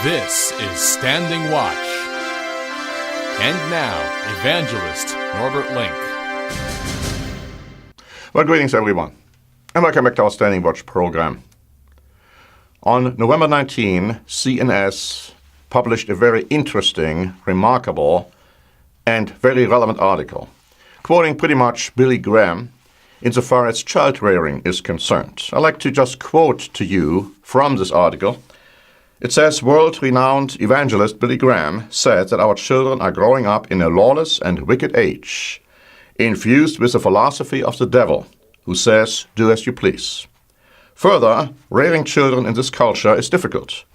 This is Standing Watch. And now, Evangelist Norbert Link. Well, greetings everyone, and welcome back to our Standing Watch program. On November 19, CNS published a very interesting, remarkable, and very relevant article, quoting pretty much Billy Graham insofar as child rearing is concerned. I'd like to just quote to you from this article. It says, world-renowned evangelist Billy Graham said that our children are growing up in a lawless and wicked age, infused with the philosophy of the devil, who says, do as you please. Further, rearing children in this culture is difficult,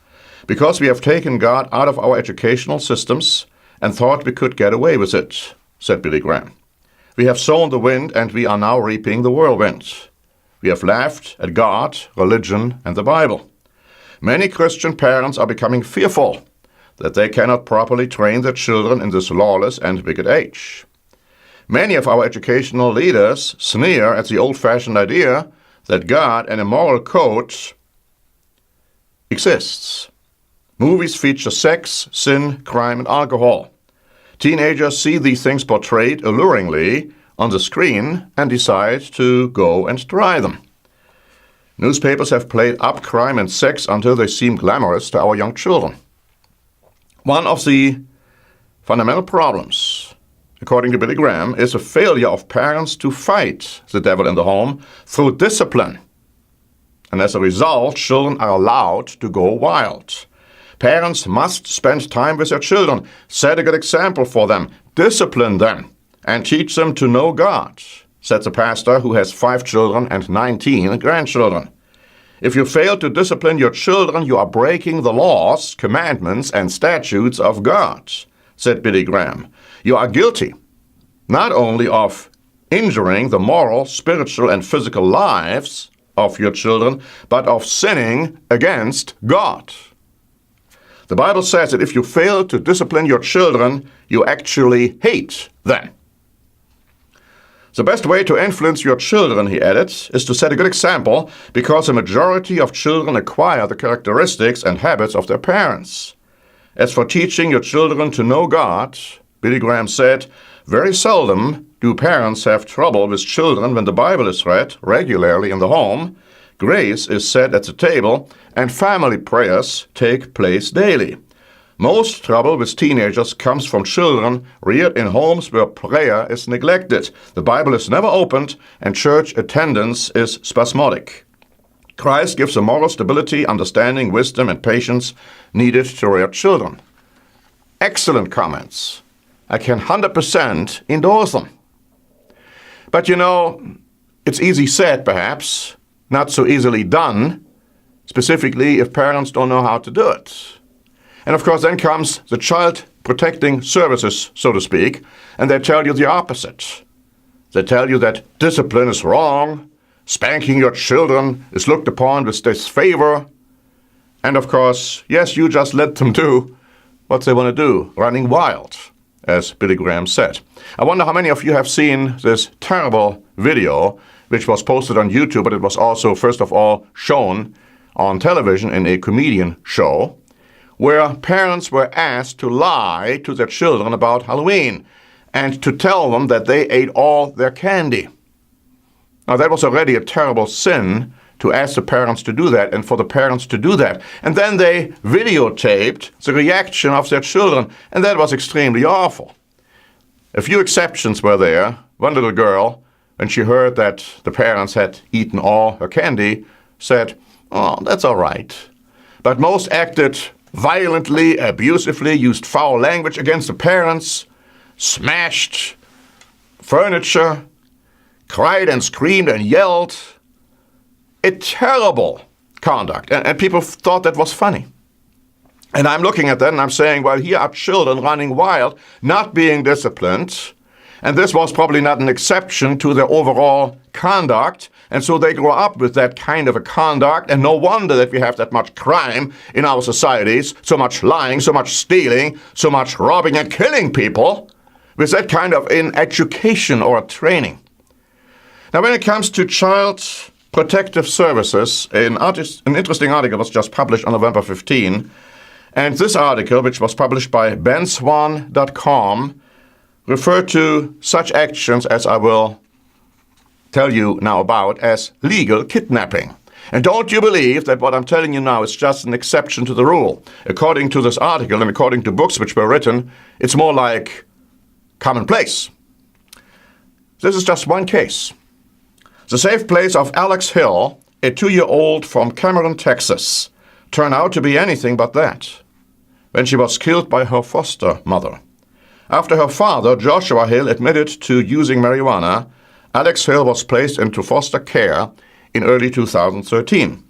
because we have taken God out of our educational systems and thought we could get away with it, said Billy Graham. We have sown the wind and we are now reaping the whirlwind. We have laughed at God, religion, and the Bible. Many Christian parents are becoming fearful that they cannot properly train their children in this lawless and wicked age. Many of our educational leaders sneer at the old-fashioned idea that God and a moral code exists. Movies feature sex, sin, crime, and alcohol. Teenagers see these things portrayed alluringly on the screen and decide to go and try them. Newspapers have played up crime and sex until they seem glamorous to our young children. One of the fundamental problems, according to Billy Graham, is a failure of parents to fight the devil in the home through discipline. And as a result, children are allowed to go wild. Parents must spend time with their children, set a good example for them, discipline them, and teach them to know God, said the pastor who has 5 children and 19 grandchildren. If you fail to discipline your children, you are breaking the laws, commandments, and statutes of God, said Billy Graham. You are guilty not only of injuring the moral, spiritual, and physical lives of your children, but of sinning against God. The Bible says that if you fail to discipline your children, you actually hate them. The best way to influence your children, he added, is to set a good example, because a majority of children acquire the characteristics and habits of their parents. As for teaching your children to know God, Billy Graham said, very seldom do parents have trouble with children when the Bible is read regularly in the home, grace is said at the table, and family prayers take place daily. Most trouble with teenagers comes from children reared in homes where prayer is neglected, the Bible is never opened, and church attendance is spasmodic. Christ gives the moral stability, understanding, wisdom, and patience needed to rear children. Excellent comments. I can 100% endorse them. But you know, it's easy said perhaps, not so easily done, specifically if parents don't know how to do it. And of course then comes the child protecting services, so to speak, and they tell you the opposite. They tell you that discipline is wrong, spanking your children is looked upon with disfavor, and of course, yes, you just let them do what they want to do, running wild, as Billy Graham said. I wonder how many of you have seen this terrible video, which was posted on YouTube, but it was also, first of all, shown on television in a comedian show, where parents were asked to lie to their children about Halloween and to tell them that they ate all their candy. Now, that was already a terrible sin to ask the parents to do that and for the parents to do that. And then they videotaped the reaction of their children, and that was extremely awful. A few exceptions were there. One little girl, when she heard that the parents had eaten all her candy, said, "Oh, that's all right." But most acted violently, abusively, used foul language against the parents, smashed furniture, cried and screamed and yelled. A terrible conduct. And people thought that was funny. And I'm looking at that and I'm saying, well, here are children running wild, not being disciplined. And this was probably not an exception to their overall conduct. And so they grow up with that kind of a conduct. And no wonder that we have that much crime in our societies, so much lying, so much stealing, so much robbing and killing people with that kind of in education or training. Now, when it comes to child protective services, an interesting article was just published on November 15, And this article, which was published by benswan.com, referred to such actions as I will tell you now about as legal kidnapping. And don't you believe that what I'm telling you now is just an exception to the rule. According to this article and according to books which were written, it's more like commonplace. This is just one case. The safe place of Alex Hill, a 2-year-old from Cameron, Texas, turned out to be anything but that when she was killed by her foster mother. After her father, Joshua Hill, admitted to using marijuana, Alex Hill was placed into foster care in early 2013.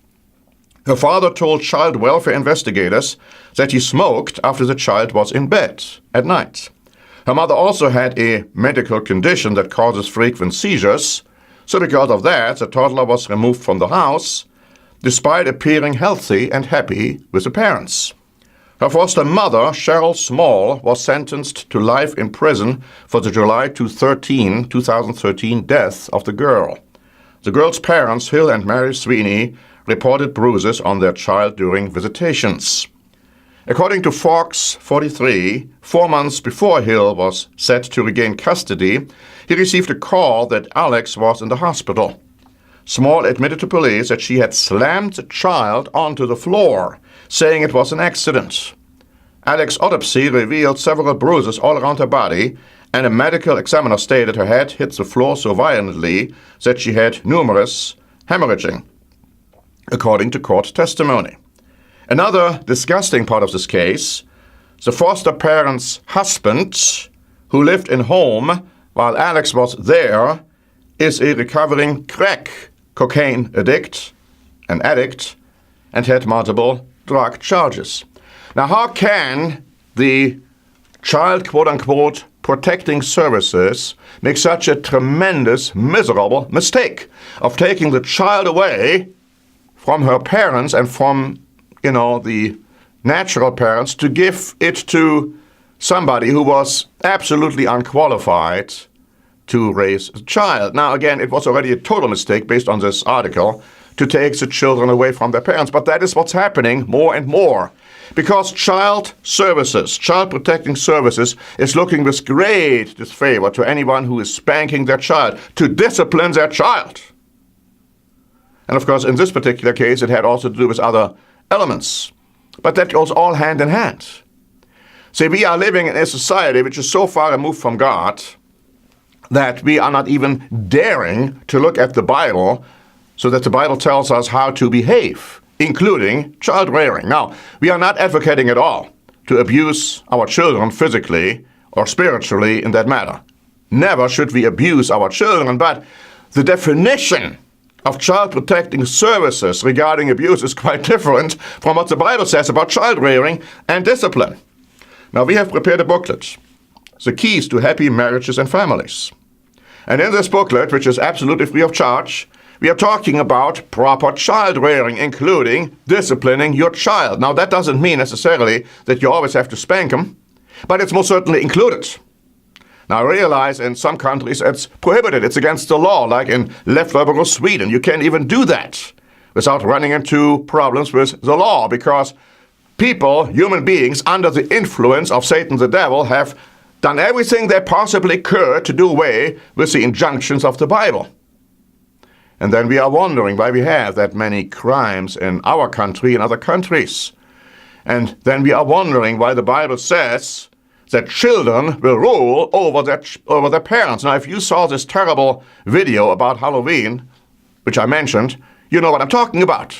Her father told child welfare investigators that he smoked after the child was in bed at night. Her mother also had a medical condition that causes frequent seizures, so because of that, the toddler was removed from the house, despite appearing healthy and happy with the parents. Her foster mother, Cheryl Small, was sentenced to life in prison for the July 2013 death of the girl. The girl's parents, Hill and Mary Sweeney, reported bruises on their child during visitations. According to Fox 43, 4 months before Hill was set to regain custody, he received a call that Alex was in the hospital. Small admitted to police that she had slammed the child onto the floor, saying it was an accident. Alex's autopsy revealed several bruises all around her body, and a medical examiner stated her head hit the floor so violently that she had numerous hemorrhaging, according to court testimony. Another disgusting part of this case, the foster parent's husband, who lived in home while Alex was there, is a recovering crack cocaine addict, and had multiple drug charges. Now, how can the child, quote-unquote, protecting services make such a tremendous, miserable mistake of taking the child away from her parents and from, the natural parents to give it to somebody who was absolutely unqualified to raise a child? Now, again, it was already a total mistake based on this article to take the children away from their parents, but that is what's happening more and more. Because child protecting services, is looking with great disfavor to anyone who is spanking their child, to discipline their child. And of course, in this particular case, it had also to do with other elements. But that goes all hand in hand. See, we are living in a society which is so far removed from God that we are not even daring to look at the Bible so that the Bible tells us how to behave, including child rearing. Now, we are not advocating at all to abuse our children physically or spiritually in that matter. Never should we abuse our children, but the definition of child protecting services regarding abuse is quite different from what the Bible says about child rearing and discipline. Now, we have prepared a booklet, The Keys to Happy Marriages and Families. And in this booklet, which is absolutely free of charge, we are talking about proper child rearing, including disciplining your child. Now, that doesn't mean necessarily that you always have to spank them, but it's most certainly included. Now, I realize in some countries it's prohibited. It's against the law, like in left liberal Sweden. You can't even do that without running into problems with the law, because people, human beings, under the influence of Satan the devil, have done everything they possibly could to do away with the injunctions of the Bible. And then we are wondering why we have that many crimes in our country and other countries. And then we are wondering why the Bible says that children will rule over their parents. Now, if you saw this terrible video about Halloween, which I mentioned, you know what I'm talking about.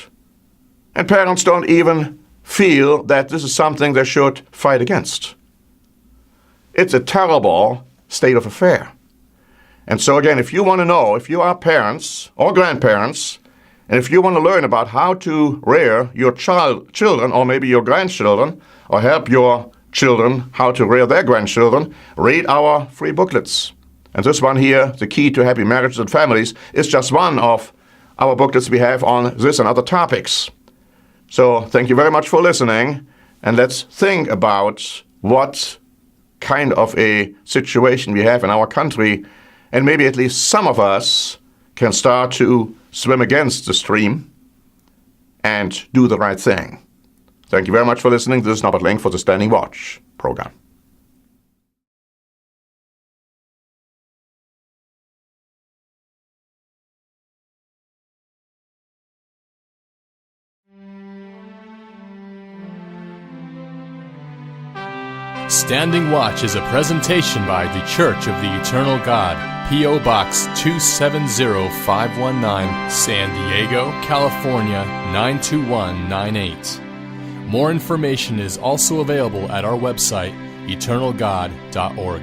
And parents don't even feel that this is something they should fight against. It's a terrible state of affair. And so again, if you want to know, if you are parents or grandparents, and if you want to learn about how to rear your children or maybe your grandchildren, or help your children how to rear their grandchildren, read our free booklets. And this one here, The Key to Happy Marriages and Families, is just one of our booklets we have on this and other topics. So thank you very much for listening, and let's think about what kind of a situation we have in our country, and maybe at least some of us can start to swim against the stream and do the right thing. Thank you very much for listening. This is Norbert Link for the Standing Watch program. Standing Watch is a presentation by The Church of the Eternal God, P.O. Box 270519, San Diego, California 92198. More information is also available at our website, eternalgod.org.